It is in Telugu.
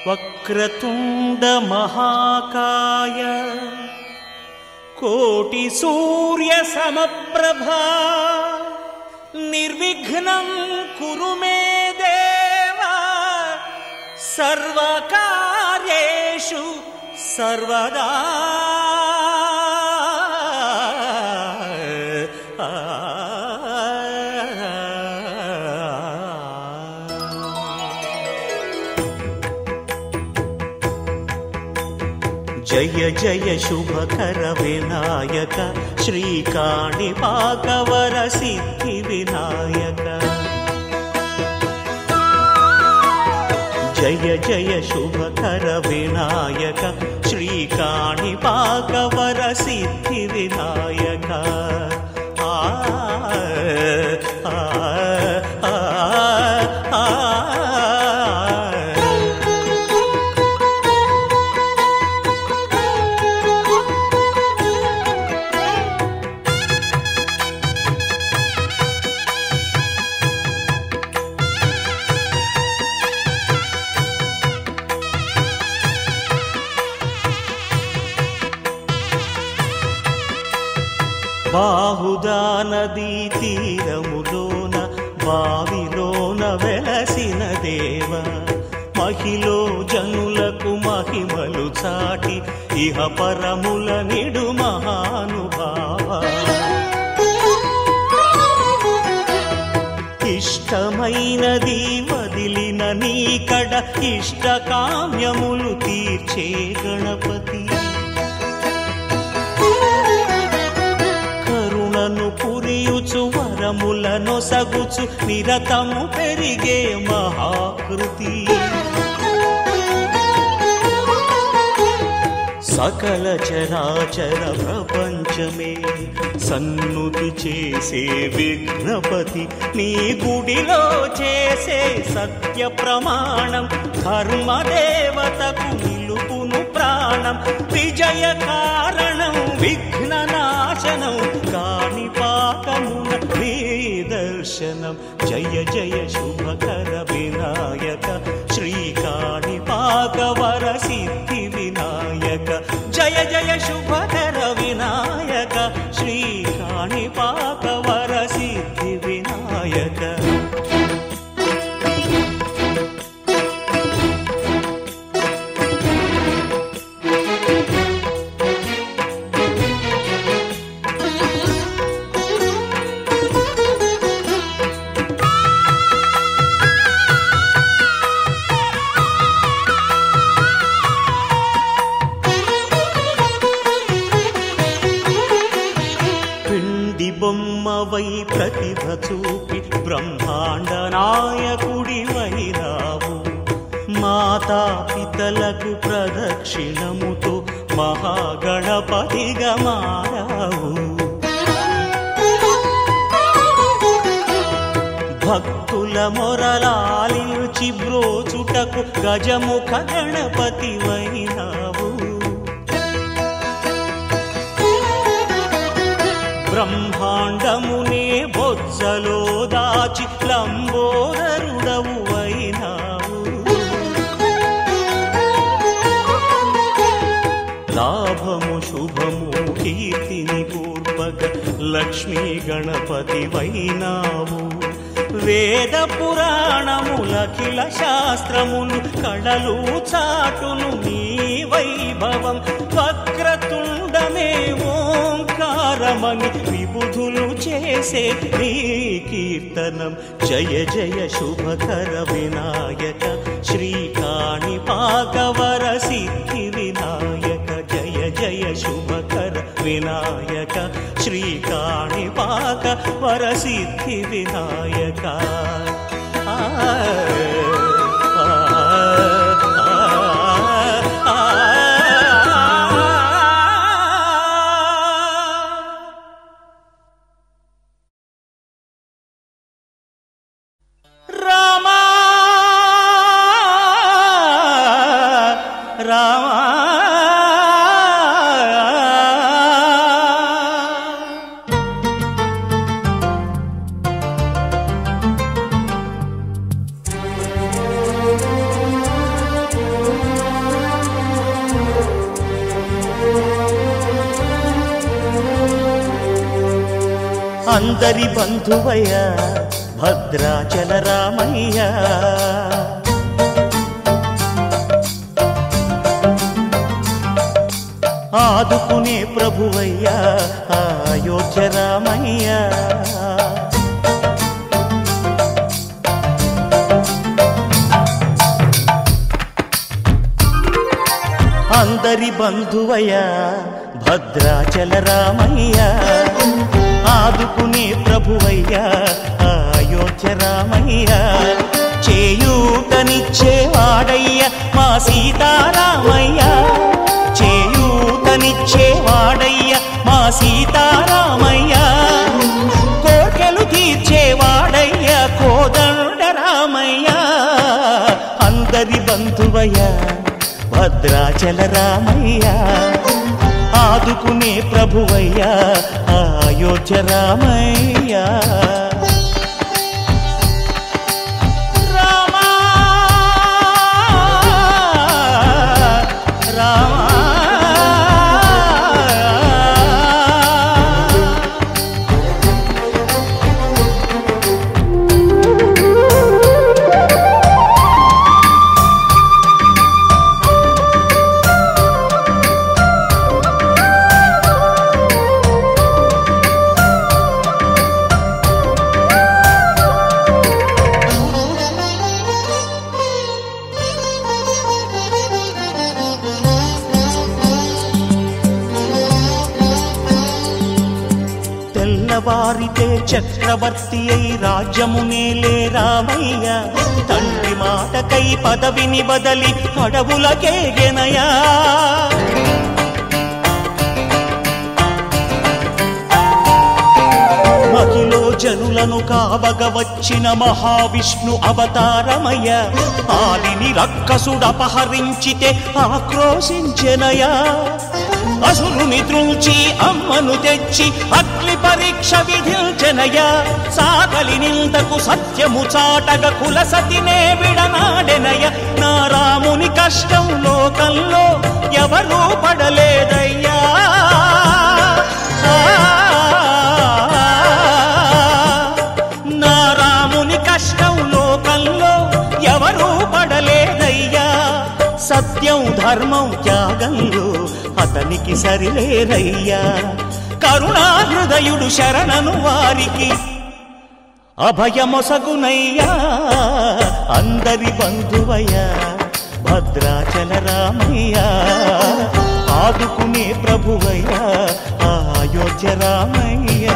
వక్రతుండ మహాకాయ కోటి సూర్య సమప్రభా నిర్విఘ్నం కురు మే దేవ సర్వకార్యేషు సర్వదా. జయ జయ శుభకర వినాయక శ్రీకాణిపాకవర సిద్ధి వినాయక. జయ జయ శుభకర వినాయక శ్రీకాణిపాకవర సిద్ధి వినాయక. ఆ బాహుదా నదీ తీరములోన బావిలోన వెలసిన దేవ మహిలో జనులకు మహిమలు చాటి ఇహ పరముల నిడు మహానుభావ. ఇష్టమైనది వదిలిన నీకడ ఇష్ట కామ్యములు తీర్చే గణపతి. పురియుచు వరములను సగుచు నిరతము పెరిగే మహాకృతి. సకల చరాచర ప్రపంచమే సన్నుతి చేసే విఘ్నపతి నీ గుడిలో చేసే సత్య ప్రమాణం ధర్మదేవతకు నిలుపును ప్రాణం. విజయ కారణం విఘ్న నాశనం కాణిపాకమున నీ దర్శనం. జయ జయ శుభకర వినాయక శ్రీకాణిపాకవర సిద్ధి వినాయక. జయ జయ శుభకర వినాయక శ్రీకాణిపాకవర సిద్ధి వినాయక. బొమ్మవై ప్రతిభ చూపి బ్రహ్మాండ నాయకుడి వైరావు. మాతా పితలకు ప్రదక్షిణముతో మహాగణపతిగా మారావు. భక్తుల మొరలాలించి బ్రోచుటకు గజముఖ గణపతి వైరావు. బ్రహ్మాండమునే బొజ్జలో దాచి లంబోదరుడవు అయినావు. లాభము శుభము కీర్తిని పూర్వక లక్ష్మీ గణపతి వైనావు. వేద పురాణములఖిల శాస్త్రములు కళలు చాటును నీ వైభవం. వక్రతుండమే ఓంకారమని విబుధులు చేసే నీ కీర్తనం. జయ జయ శుభకర వినాయక శ్రీకాణిపాకవర సిద్ధి వినాయక. జయ జయ శుభకర వినాయక శ్రీకాణిపాకవర సిద్ధి వినాయక. అందరి బంధువయ్యా భద్రాచల రామయ్య ఆదుకునే ప్రభువయ్యా అయోధ్య రామయ్య అందరి బంధువయ్యా భద్రాచల రామయ్య ఆదుకునే ప్రభువయ్యా అయోధ్య రామయ్య చేయూతనిచ్చేవాడయ్య మా సీతారామయ్య చేయూతనిచ్చేవాడయ్య మా సీతారామయ్య కోర్కెలు తీర్చేవాడయ్య కోదండ రామయ్య అందరి బంధువయ్య భద్రాచల రామయ్య ఆదుకునే ప్రభువయ్యా అయోధ్య రామయ్య వారితే చక్రవర్తి అయి రాజ్యమునేలే రామయ్య తండ్రి మాటకై పదవిని బదలి అడవులకేగెనయా మహిలో జనులను కావగ వచ్చిన మహావిష్ణు అవతారమయ్య ఆలిని రక్కసుడపహరించితే ఆక్రోశించెనయా అసురుని త్రుంచి అమ్మను తెచ్చి అగ్ని పరీక్ష విధించెనయ్యా సాగలి నిందకు సత్యము చాటగ కులసతినే విడనాడెనయ్య నా రాముని కష్టం లోకంలో ఎవరూ పడలేదయ్యా నా రాముని కష్టం లోకంలో ఎవరూ పడలేదయ్యా సత్యం ధర్మం త్యాగంలో అతనికి సరిలేరయ్యా కరుణా హృదయుడు శరణను వారికి అభయమొసగునయ్యా అందరి బంధువయ్యా భద్రాచల రామయ్య ఆదుకునే ప్రభువయ్యా అయోధ్య రామయ్య